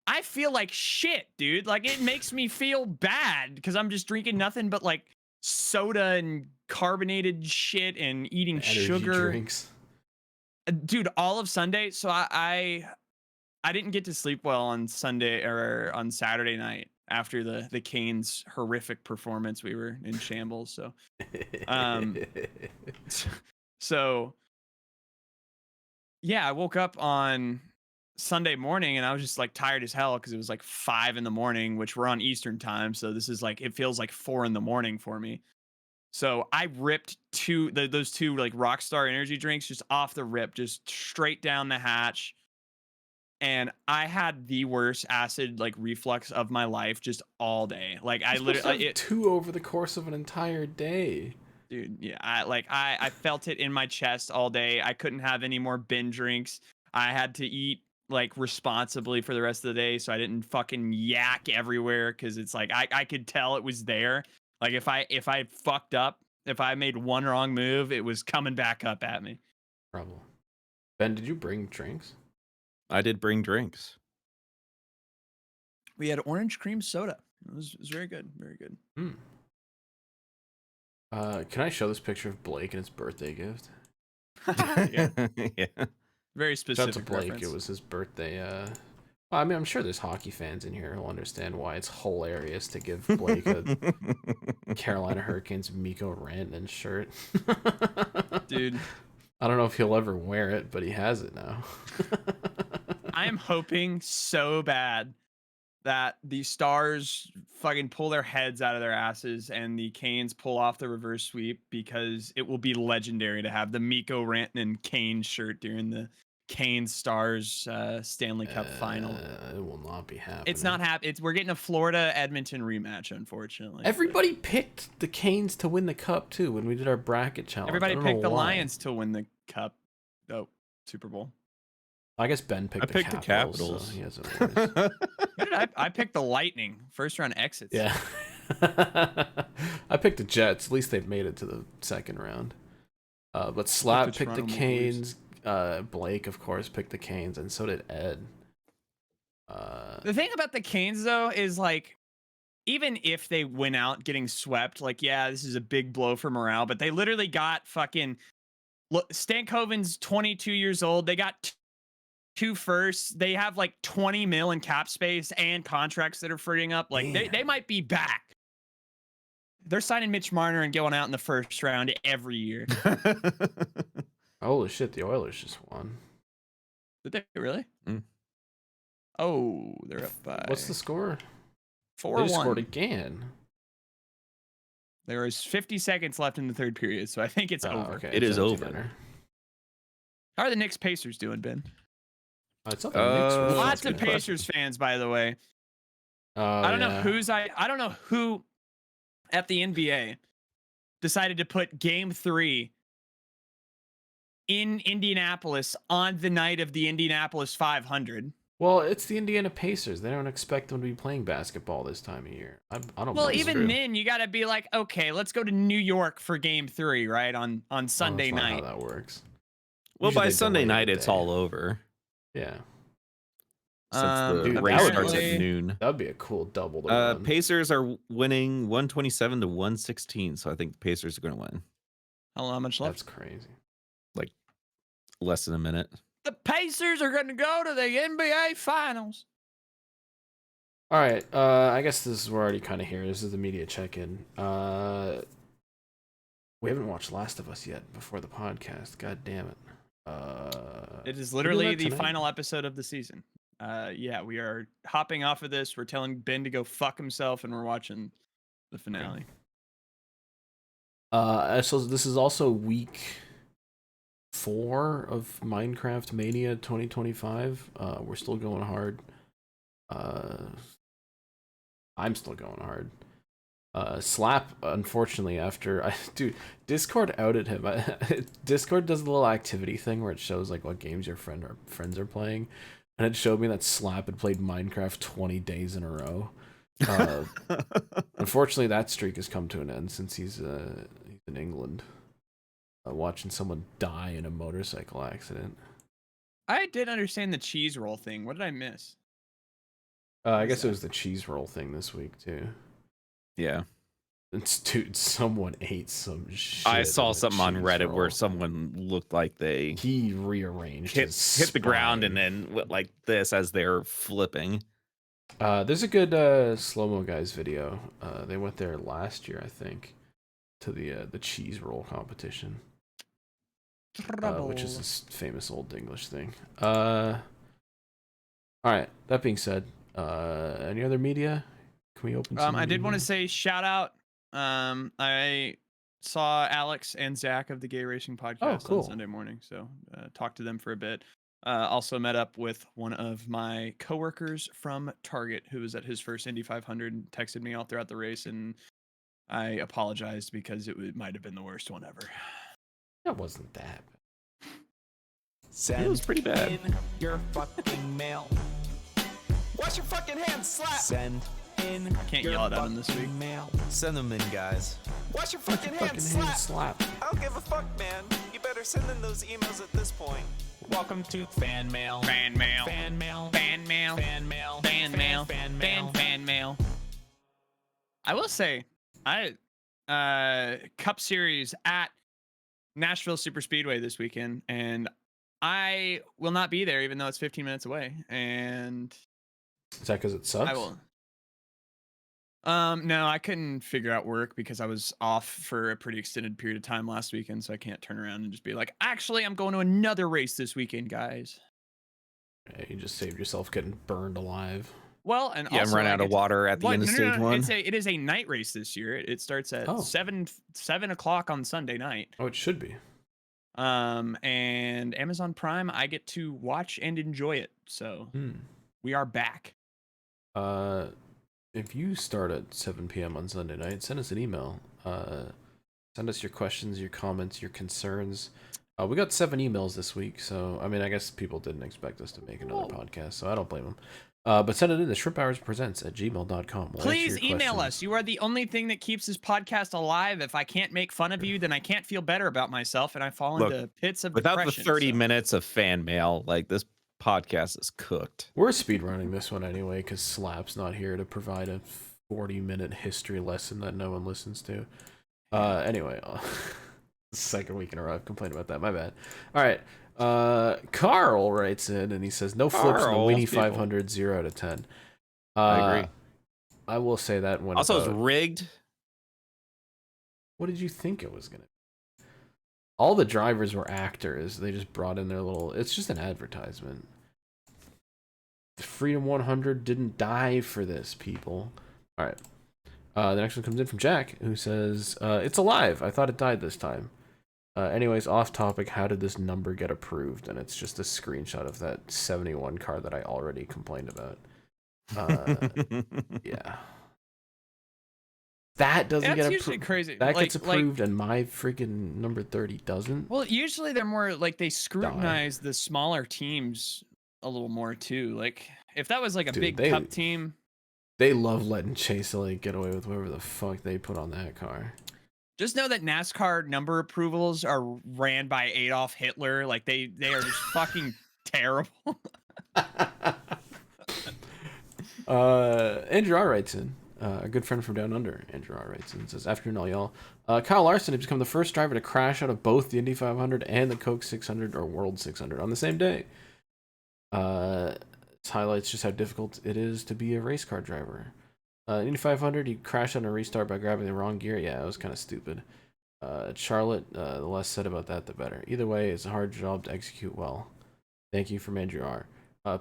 I feel like shit, dude. Like it makes me feel bad because I'm just drinking nothing but like soda and carbonated shit and eating Energy sugar. drinks. Dude, all of Sunday. So I didn't get to sleep well on Sunday or on Saturday night after the Canes' horrific performance. We were in shambles. So so yeah, I woke up on Sunday morning and I was just like tired as hell because it was like 5 a.m, which we're on Eastern time. So this is like, it feels like 4 a.m. for me. So I ripped those two like Rockstar energy drinks just off the rip, just straight down the hatch. And I had the worst acid like reflux of my life just all day. Like I literally 2 over the course of an entire day. Dude, yeah, I felt it in my chest all day. I couldn't have any more bin drinks. I had to eat like responsibly for the rest of the day, so I didn't fucking yak everywhere, because it's like I could tell it was there. Like if I fucked up, if I made one wrong move, it was coming back up at me. Trouble. Ben, did you bring drinks? I did bring drinks. We had orange cream soda. It was very good, very good. Can I show this picture of Blake and his birthday gift? Yeah, Yeah. very Shout out specific to Blake. reference. It was his birthday. Well, I mean, I'm sure there's hockey fans in here who'll understand why it's hilarious to give Blake a Carolina Hurricanes Mikko Rantanen shirt. Dude, I don't know if he'll ever wear it, but he has it now. I am hoping so bad that the Stars fucking pull their heads out of their asses and the Canes pull off the reverse sweep, because it will be legendary to have the Mikko Rantanen Canes shirt during the Canes Stars Stanley Cup final. It will not be happening. It's not happening. We're getting a Florida Edmonton rematch, unfortunately. Everybody picked the Canes to win the cup too when we did our bracket challenge. Everybody I don't picked know the why. Lions to win the cup. Oh, Super Bowl. I guess Ben picked, I picked the Capitals. So he has no worries. I picked the Lightning. First round exits. Yeah. I picked the Jets. At least they've made it to the second round. But Slap the picked the Toronto Maple Canes. Blake, of course, picked the Canes, and so did Ed. The thing about the Canes, though, is like, even if they went out getting swept, like, yeah, this is a big blow for morale, but they literally got fucking look, Stankoven's 22 years old. They got two firsts. They have like 20 mil in cap space and contracts that are freeing up. Like they might be back. They're signing Mitch Marner and going out in the first round every year. Holy shit, the Oilers just won. Did they really? Mm. Oh, they're up by. What's the score? 4-1. They just scored again. There is 50 seconds left in the third period, so I think it's over. Okay. It is over. Dinner. How are the Knicks Pacers doing, Ben? It's not the Knicks. Were Lots of fucking- Pacers fans, by the way. Oh, I don't know yeah. I don't know who at the NBA decided to put game 3 in Indianapolis on the night of the Indianapolis 500. Well, it's the Indiana Pacers. They don't expect them to be playing basketball this time of year. I don't. Well, blame even them. then, you got to be like, okay, let's go to New York for game 3, right? On Sunday That's not night. how that works. Well, Usually by they Sunday delay night, the it's day. all over. Yeah, Since the Dude, race that starts would at be- noon. that'd be a cool double to run. Pacers are winning 127 to 116, so I think the Pacers are going to win. How much left? That's crazy. Less than a minute. The Pacers are going to go to the NBA Finals. All right. I guess we're already kind of here. This is the media check-in. We haven't watched Last of Us yet before the podcast. God damn it. It is we'll do literally that the tonight. final episode of the season. Yeah, we are hopping off of this. We're telling Ben to go fuck himself, and we're watching the finale. So this is also week 4 of Minecraft Mania 2025. We're still going hard. I'm still going hard. Slap, unfortunately, dude, Discord outed him. Discord does the little activity thing where it shows like what games your friends are playing, and it showed me that Slap had played Minecraft 20 days in a row. Unfortunately, that streak has come to an end since he's in England, watching someone die in a motorcycle accident. I did understand the cheese roll thing. What did I miss? I guess it was the cheese roll thing this week too. Yeah. Dude, someone ate some shit. I saw in a something on cheese Reddit roll. where someone looked like they He rearranged hit his the ground and spine. then went like this as they're flipping. There's a good slow-mo guys video. They went there last year, I think, to the cheese roll competition, which is this famous old English thing. All right. That being said, any other media? Can we open? Some I did want to emails? say shout out. I saw Alex and Zach of the Gay Racing Podcast cool. on Sunday morning, so talked to them for a bit. Also met up with one of my coworkers from Target who was at his first Indy 500 and texted me all throughout the race, and I apologized because it might have been the worst one ever. That wasn't that. Send It was pretty bad. in your fucking mail. Wash your fucking hands, slap! Send in Can't your yell at him this fucking week. mail. Send them in, guys. Wash your fucking hands, slap! slap. I don't give a fuck, man. You better send in those emails at this point. Welcome to fan mail. Fan mail. Fan mail. Fan mail. Fan mail. Fan mail. Fan mail. Fan mail. I will say, Cup Series at Nashville Super Speedway this weekend, and I will not be there, even though it's 15 minutes away. And Is that because it sucks? I will. No, I couldn't figure out work because I was off for a pretty extended period of time last weekend, so I can't turn around and just be like, actually, I'm going to another race this weekend, guys. Yeah, you just saved yourself getting burned alive. Well, and Yeah, also, I'm running like, out of water at the Well, end of no, stage one. It is a night race this year. It starts at Oh. 7 o'clock on Sunday night. Oh, it should be. And Amazon Prime, I get to watch and enjoy it. So we are back. If you start at 7 p.m. on Sunday night, send us an email. Send us your questions, your comments, your concerns. We got 7 emails this week, so I mean, I guess people didn't expect us to make another podcast, so I don't blame them. But send it in to shrimphourpresents@gmail.com. Please email us. You are the only thing that keeps this podcast alive. If I can't make fun of you, then I can't feel better about myself, and I fall Look, into pits of Without depression. the 30 so. minutes of fan mail, like this podcast is cooked. We're speedrunning this one anyway, because Slap's not here to provide a 40-minute history lesson that no one listens to. Anyway, Second week in a row I've complained about that. My bad. All right. Carl writes in and he says no flips in the Carl, Winnie people. 500 0 to 10. I agree. I will say that when Also, it's rigged. What did you think it was gonna be? All the drivers were actors. They just brought in their little. It's just an advertisement. The Freedom 100 didn't die for this, people. All right. The next one comes in from Jack, who says, "It's alive. I thought it died this time." Anyways, off topic. How did this number get approved? And it's just a screenshot of that 71 car that I already complained about. Yeah. That doesn't get approved. Crazy. That gets approved, and my freaking number 30 doesn't. Well, usually they're more like they scrutinize the smaller teams a little more too. Like if that was like a big cup team, they love letting Chase Elliott get away with whatever the fuck they put on that car. Just know that NASCAR number approvals are ran by Adolf Hitler. Like they are just fucking terrible. Andrew R writes in. A good friend from down under, Andrew R writes in, says, "Afternoon, all y'all. Kyle Larson has become the first driver to crash out of both the Indy 500 and the Coke 600 or World 600 on the same day. It highlights just how difficult it is to be a race car driver. Indy 500, he crashed on a restart by grabbing the wrong gear. Yeah, it was kind of stupid. Charlotte, the less said about that, the better. Either way, it's a hard job to execute well. Thank you from Andrew R.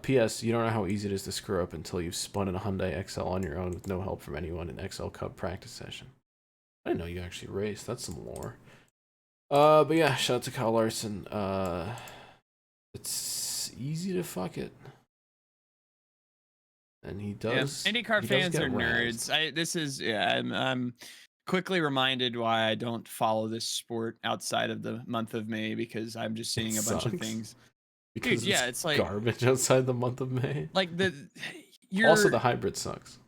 P.S. You don't know how easy it is to screw up until you've spun in a Hyundai XL on your own with no help from anyone in XL Cup practice session." I didn't know you actually raced. That's some lore. But yeah, shout out to Kyle Larson. It's easy to fuck it. And he does. Yeah. IndyCar fans are nerds. I'm quickly reminded why I don't follow this sport outside of the month of May, because I'm just seeing a bunch of things. Because dude, yeah, it's like garbage outside the month of May. Like also the hybrid sucks.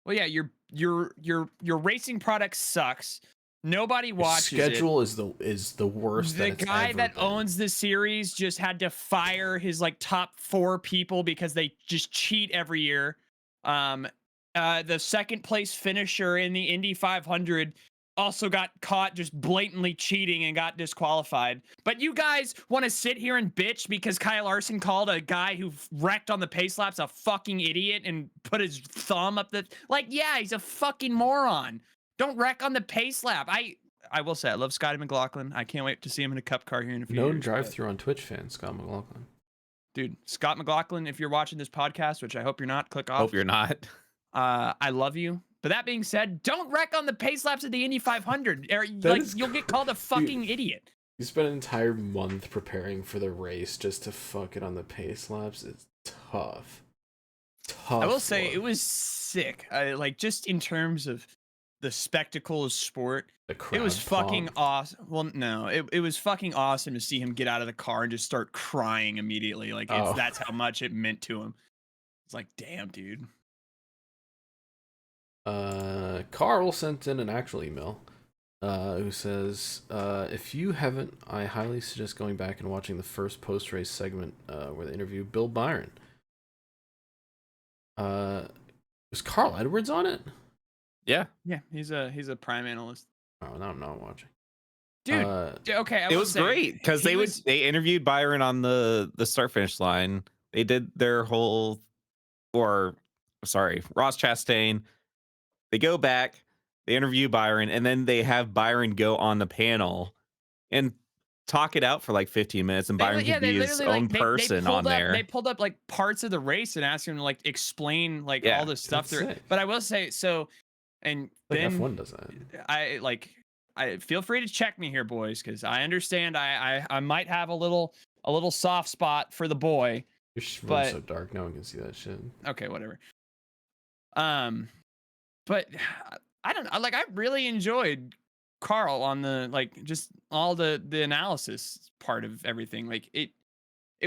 Well, yeah, your racing product sucks. Nobody watches schedule is the worst. The guy that owns the series just had to fire his like top 4 people because they just cheat every year. The second place finisher in the Indy 500 also got caught just blatantly cheating and got disqualified. But you guys want to sit here and bitch because Kyle Larson called a guy who wrecked on the pace laps a fucking idiot and put his thumb up the... Like, yeah, he's a fucking moron. Don't wreck on the pace lap. I will say, I love Scotty McLaughlin. I can't wait to see him in a cup car here in a few years. Known drive-through on Twitch fan, Scott McLaughlin. Dude, Scott McLaughlin, if you're watching this podcast, which I hope you're not, click off. Hope you're not. I love you. But that being said, don't wreck on the pace laps of the Indy 500. Or, like, you'll get called a fucking idiot. You spent an entire month preparing for the race just to fuck it on the pace laps. It's tough. I will say it was sick. Like, just in terms of the spectacle of sport, it was fucking awesome. Well, no, it was fucking awesome to see him get out of the car and just start crying immediately. Like, that's how much it meant to him. It's like, damn, dude. Carl sent in an actual email who says, if you haven't, I highly suggest going back and watching the first post-race segment where they interview Bill Byron. Was Carl Edwards on it? Yeah. Yeah, he's a prime analyst. Oh, now I'm not watching. Dude, okay. It was great because they interviewed Byron on the start finish line. They did their whole, Ross Chastain. They go back, they interview Byron, and then they have Byron go on the panel and talk it out for like 15 minutes, and Byron can be his own person on there. They pulled up like parts of the race and asked him to like explain like all the stuff there. But I will say and like then F1 does that. I feel free to check me here, boys, because I understand I might have a little soft spot for the boy. Your room's so dark, no one can see that shit. Okay, whatever. But I don't know. Like, I really enjoyed Carl on the just all the analysis part of everything. Like it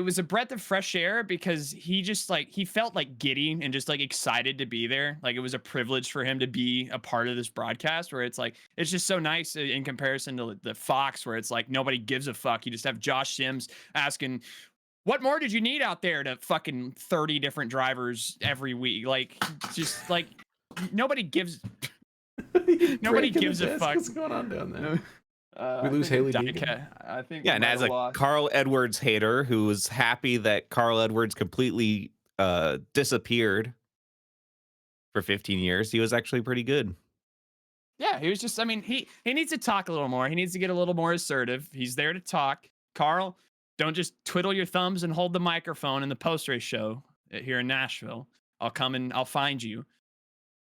was a breath of fresh air because he just he felt like giddy and just excited to be there. Like, it was a privilege for him to be a part of this broadcast where it's it's just so nice in comparison to the Fox where it's nobody gives a fuck. You just have Josh Sims asking, what more did you need out there to fucking 30 different drivers every week? Nobody gives a fuck. What's going on down there? We lose Haley Danica, Deegan. I think. Yeah, we and might as have a lost. Carl Edwards hater who was happy that Carl Edwards completely disappeared for 15 years, he was actually pretty good. Yeah, he was just. I mean, he needs to talk a little more. He needs to get a little more assertive. He's there to talk. Carl, don't just twiddle your thumbs and hold the microphone in the post race show here in Nashville. I'll come and I'll find you.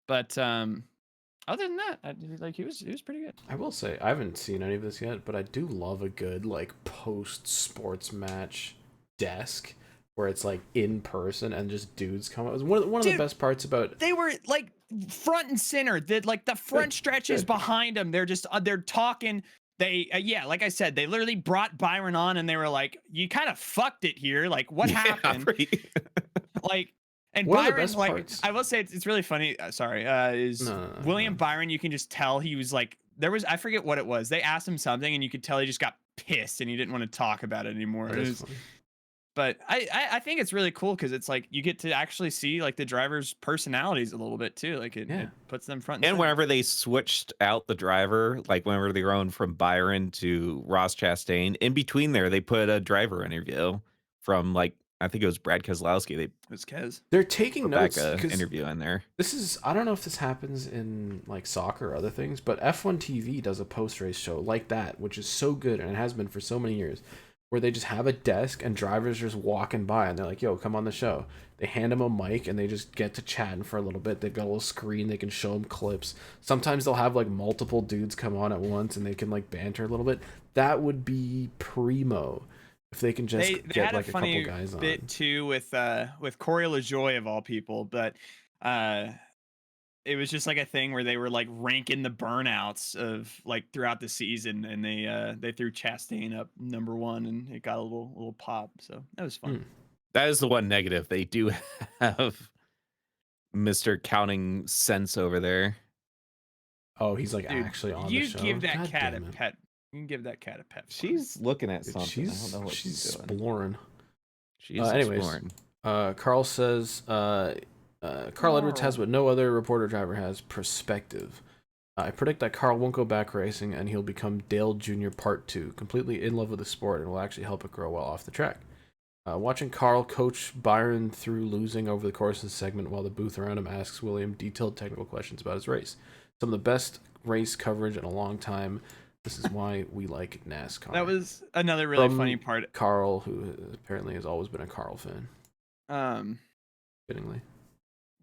But other than that, like he was pretty good. I will say I haven't seen any of this yet, but I do love a good like post sports match desk where it's like in person and just dudes come up. It was one of the Dude, best parts about They were like front and center. Like the front stretches good. behind them. They're just they're talking. They yeah, like I said, they literally brought Byron on and they were like, "You kind of fucked it here. Like, what happened?" Like, and One of the Byron, best like, parts- I will say it's really funny. Sorry, is No. William Byron? You can just tell he was like, there was, I forget what it was. They asked him something, and you could tell he just got pissed and he didn't want to talk about it anymore. That It is was- funny. but I think it's really cool because it's like you get to actually see like the drivers' personalities a little bit too. Like it puts them front. And center. whenever they switched out the driver, like whenever they were on from Byron to Ross Chastain, in between there, they put a driver interview from like, I think it was Brad Keselowski. They It was Kez. They're taking put back notes a 'cause interview in there. this is, I don't know if this happens in like soccer or other things, but F1 TV does a post race show like that, which is so good and it has been for so many years, where they just have a desk and drivers just walking by and they're like, "Yo, come on the show." They hand them a mic and they just get to chatting for a little bit. They've got a little screen, they can show them clips. Sometimes they'll have like multiple dudes come on at once and they can like banter a little bit. That would be primo if they can just They get had like a a couple funny guys on. bit too with Corey LaJoie of all people, but it was just like a thing where they were like ranking the burnouts of like throughout the season, and they threw Chastain up number one, and it got a little pop. So that was fun. That is the one negative. They do have Mr. Counting Sense over there. Oh, he's like Dude, actually on you the show. give that God cat damn a it. pet. You can give that cat a pet. for me. She's looking at Dude, something. I don't know what she's she's doing. exploring. She's anyways. exploring. Carl says, Carl Edwards has what no other reporter driver has: perspective. I predict that Carl won't go back racing and he'll become Dale Jr. Part 2, completely in love with the sport and will actually help it grow well off the track. Watching Carl coach Byron through losing over the course of the segment while the booth around him asks William detailed technical questions about his race. Some of the best race coverage in a long time. This is why we like NASCAR. That was another really From funny part. Carl, who apparently has always been a Carl fan. Um, Fittingly.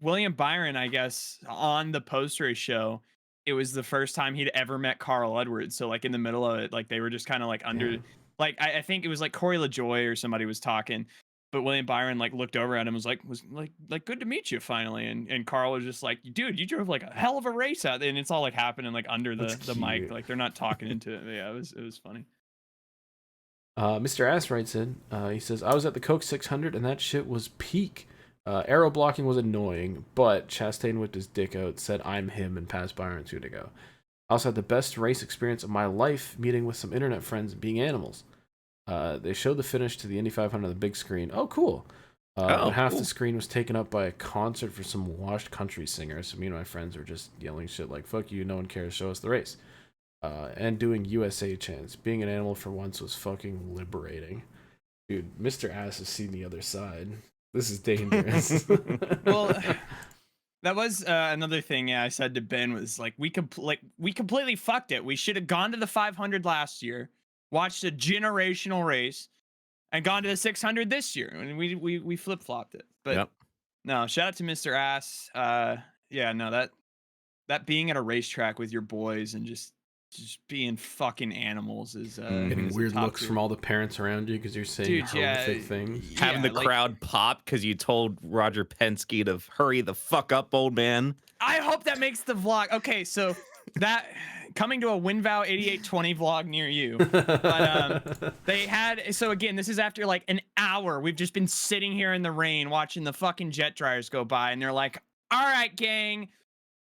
William Byron, I guess, on the post race show, it was the first time he'd ever met Carl Edwards. So like in the middle of it, like they were just kind of like under, Yeah. like I think it was like Corey LaJoie or somebody was talking, but William Byron like looked over at him and was like good to meet you finally, and Carl was just like, dude, you drove like a hell of a race out there, and it's all like happening like under the That's mic, cute. like they're not talking into it. But yeah, it was funny. Mr. Ass writes in, he says, I was at the Coke 600 and that shit was peak. Arrow blocking was annoying, but Chastain whipped his dick out, said I'm him, and passed Byron 2 to go. I also had the best race experience of my life, meeting with some internet friends and being animals. They showed the finish to the Indy 500 on the big screen. Oh, cool. But half the screen was taken up by a concert for some washed country singer, so me and my friends were just yelling shit like, fuck you, no one cares, show us the race. And doing USA chants. Being an animal for once was fucking liberating. Dude, Mr. Ass has seen the other side. This is dangerous. Well, that was another thing. Yeah, I said to Ben was like, we completely fucked it. We should have gone to the 500 last year, watched a generational race, and gone to the 600 this year. And we flip flopped it. But Yep. no, shout out to Mr. Ass. Yeah, no, that being at a racetrack with your boys and just being fucking animals is Getting is a weird top looks tier. from all the parents around you because you're saying horrific things. Having the like, crowd pop because you told Roger Penske to hurry the fuck up, old man. I hope that makes the vlog. Okay, so that coming to a WinVow 8820 vlog near you. But they had, so again, this is after like an hour. We've just been sitting here in the rain watching the fucking jet dryers go by, and they're like, all right, gang,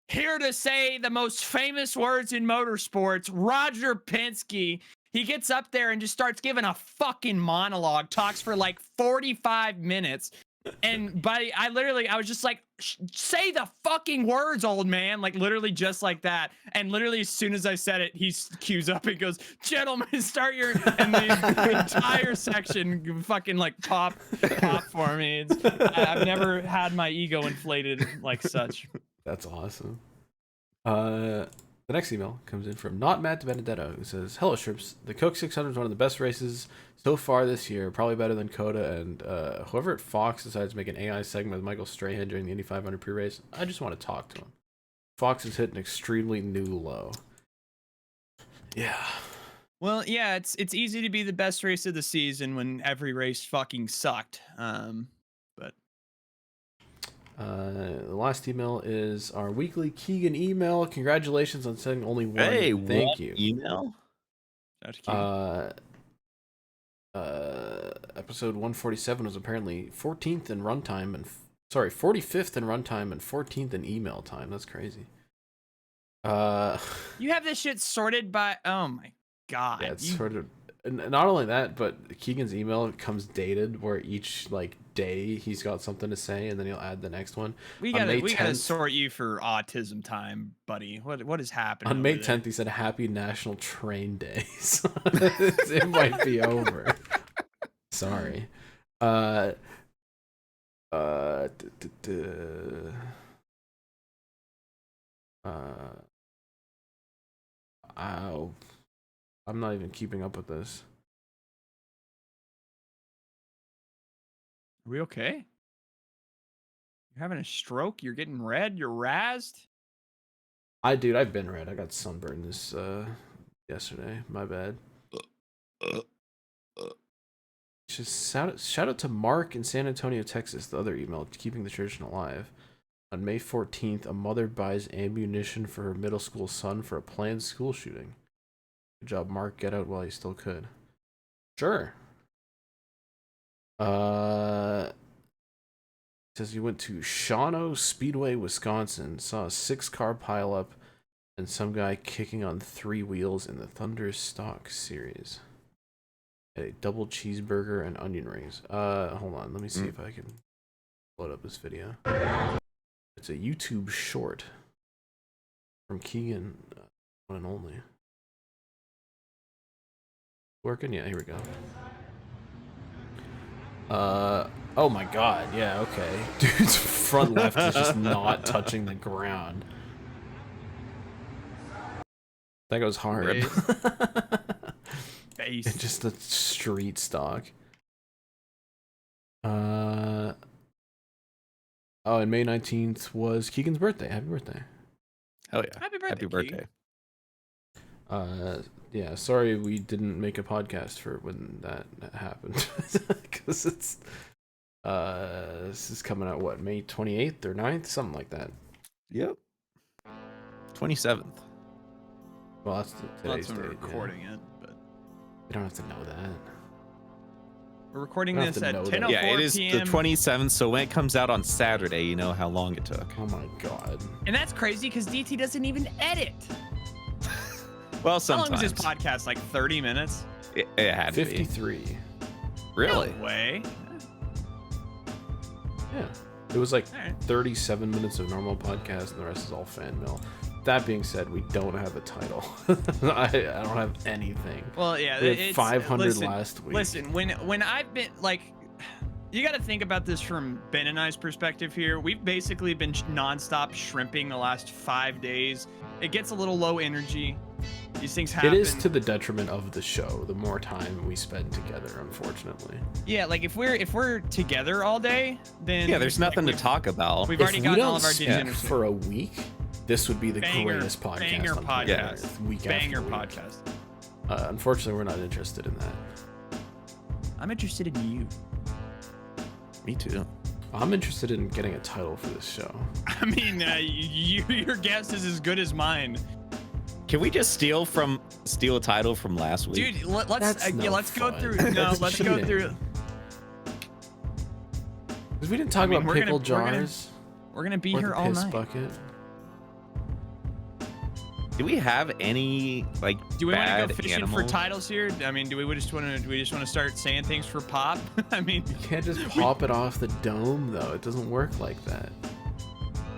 here to say the most famous words in motorsports, Roger Penske. He gets up there and just starts giving a fucking monologue, talks for like 45 minutes. And I was just like, say the fucking words, old man. Like literally just like that. And literally as soon as I said it, he queues up and goes, gentlemen, start your, and the entire section fucking like pop for me. I've never had my ego inflated like such. That's awesome. The next email comes in from Not Matt Benedetto, who says, "Hello, Strips. The Coke 600 is one of the best races so far this year, probably better than Coda, and whoever at Fox decides to make an AI segment with Michael Strahan during the Indy 500 pre-race, I just want to talk to him. Fox has hit an extremely new low." Yeah. Well, yeah, it's easy to be the best race of the season when every race fucking sucked. But the last email is our weekly Keegan email. Congratulations on sending only one. Hey, thank you. Email? Shout out to Episode 147 was apparently 14th in runtime and 45th in runtime and 14th in email time. That's crazy. you have this shit sorted by, oh my god. Yeah, it's sort of, and not only that, but Keegan's email comes dated, where each like day he's got something to say, and then he'll add the next one. We gotta sort you for autism time, buddy. What is happening? On May 10th, he said, "Happy National Train Day." So it might be over. Sorry. Ow. I'm not even keeping up with this. Are we okay? You're having a stroke? You're getting red? You're razzed? I've been red. I got sunburned this yesterday. My bad. Just shout out to Mark in San Antonio, Texas, the other email, keeping the tradition alive. On May 14th, a mother buys ammunition for her middle school son for a planned school shooting. Good job, Mark. Get out while you still could. Sure. Says you went to Shawano Speedway, Wisconsin, saw a 6-car pileup and some guy kicking on 3 wheels in the Thunder Stock series. A double cheeseburger and onion rings. Hold on, let me see if I can load up this video. It's a YouTube short from Keegan, one and only. Working? Yeah, here we go. Oh my god, yeah, okay. Dude's front left is just not touching the ground. That goes hard. Face. It's just a street stock. Oh, and May 19th was Keegan's birthday. Happy birthday. Hell yeah. Happy birthday. Happy birthday. Yeah, sorry we didn't make a podcast for when that happened. Because it's this is coming out, what, May 28th or 9th? Something like that. Yep. 27th. Well, that's today's That's when date. we're recording it, but You don't have to know that. we're recording I don't this have at to know 10:04 that. Yeah, it is p.m. the 27th, so when it comes out on Saturday, you know how long it took. Oh my god. And that's crazy because DT doesn't even edit. Well, How sometimes. long was this podcast? Like 30 minutes? It had to be. 53. Really? No way. Yeah. It was like All right. 37 minutes of normal podcast, and the rest is all fan mail. That being said, we don't have a title. I don't have anything. Well, yeah, We had it's 500 last week. Listen, when I've been like, you got to think about this from Ben and I's perspective here. We've basically been nonstop shrimping the last 5 days. It gets a little low energy. These things happen. It is to the detriment of the show. The more time we spend together, unfortunately. Yeah, like if we're together all day, then Yeah, there's nothing to talk about. We've already If gotten we all don't of our speak degeneracy. for a week, this would be the Banger- greatest podcast banger on planet podcast. Earth, week Banger after week. podcast. Unfortunately, we're not interested in that. I'm interested in you. Me too. I'm interested in getting a title for this show. I mean, your guess is as good as mine, Can we just steal a title from last week? dude. Let's That's no let's go fun. through. No, That's let's go cheating. through. Because we didn't talk I mean, about we're pickle gonna- jars We're gonna be or here the all piss night. bucket. Do we have any like Do we want to bad go fishing animals? for titles here? I mean, do we just want to start saying things for pop? I mean, You can't just pop it off the dome, though. It doesn't work like that.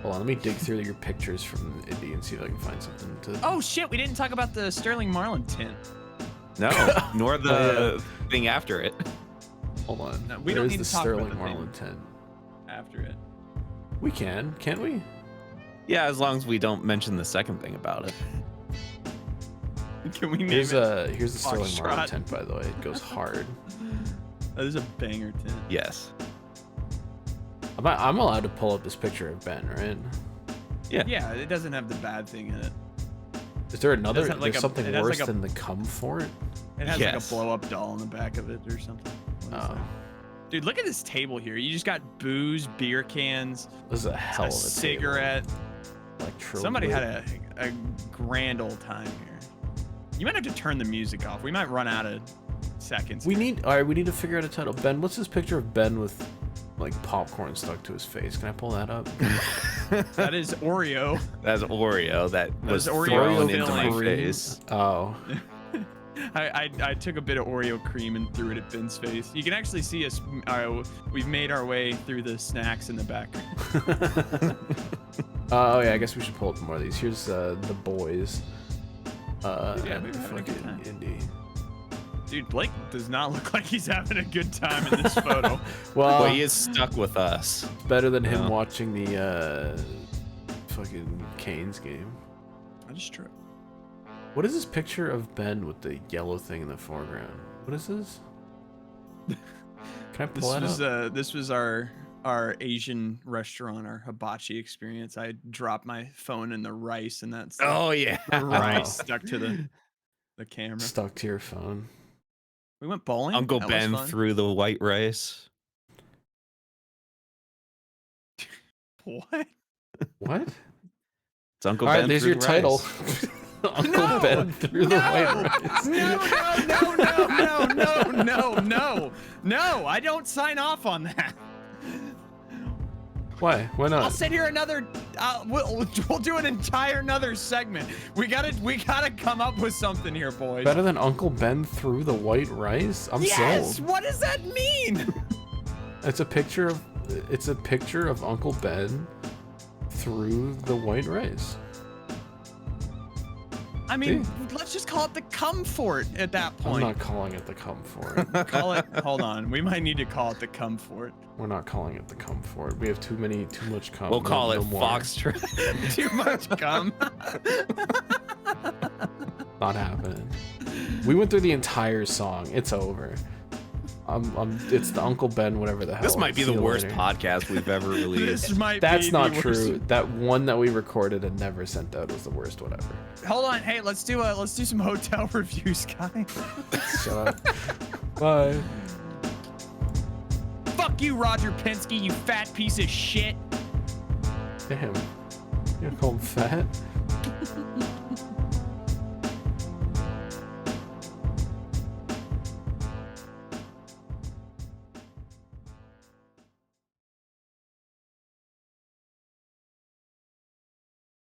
Hold on, let me dig through your pictures from Indy and see if I can find something to... oh shit, we didn't talk about the Sterling Marlin tint. No, nor the thing after it. Hold on. No, we don't There's need the to talk about Sterling the thing. Marlin tent. After it. We can, can't we? Yeah, as long as we don't mention the second thing about it. Can we name Here's it? the Sterling Marlin Foxtrot. tent, by the way. It goes hard. Oh, this is a banger tint. Yes. I'm allowed to pull up this picture of Ben, right? Yeah. Yeah, it doesn't have the bad thing in it. Is there another? It has like There's a- something it has worse like a- than the Comfort? It has Yes. like a blow-up doll on the back of it or something. What is Oh, that? Dude, look at this table here. You just got booze, beer cans, this is a hell a of a cigarette. Table. Somebody had a grand old time here. You might have to turn the music off. We might run out of seconds. We here. need. All right, we need to figure out a title. Ben, what's this picture of Ben with like popcorn stuck to his face? Can I pull that up? That is Oreo. That's Oreo that was Oreo thrown into my filling. face. Oh, I took a bit of Oreo cream and threw it at Ben's face. You can actually see us. We've made our way through the snacks in the background. oh yeah. I guess we should pull up more of these. Here's the boys. Yeah, And maybe having a good fucking time. Indy. Dude, Blake does not look like he's having a good time in this photo. Well, Well, he is stuck with us. better than him Yeah. watching the fucking Canes game. That is true. What is this picture of Ben with the yellow thing in the foreground? What is this? Can I pull that up? This was our Asian restaurant, our hibachi experience. I dropped my phone in the rice, and that's Oh yeah. the rice stuck to the camera. Stuck to your phone. We went bowling. Uncle That was Ben fun. threw the white rice. What? What? It's Uncle All right, Ben there's threw your the title. rice. Uncle Ben through the white rice. No! I don't sign off on that. Why? Why I'll not? sit here another. We'll do an entire another segment. We gotta come up with something here, boys. Better than Uncle Ben through the white rice? I'm Yes. sold. What does that mean? It's a picture of Uncle Ben through the white rice. I mean, let's just call it the Comfort at that I'm point. not calling it the Comfort. Call it. Hold on. We might need to call it the Comfort. We're not calling it the Comfort. We have too much cum. We'll No- call it no more. Foxtrot. Too much cum. Not happening. We went through the entire song. It's over. It's the Uncle Ben, whatever the hell. This might be See the you worst later. podcast we've ever released. This might That's be not the worst. true. That one that we recorded and never sent out was the worst whatever. Hold on. Hey, let's do some hotel reviews, guys. Shut up. Bye. Fuck you, Roger Penske, you fat piece of shit. Damn. You gonna call him fat?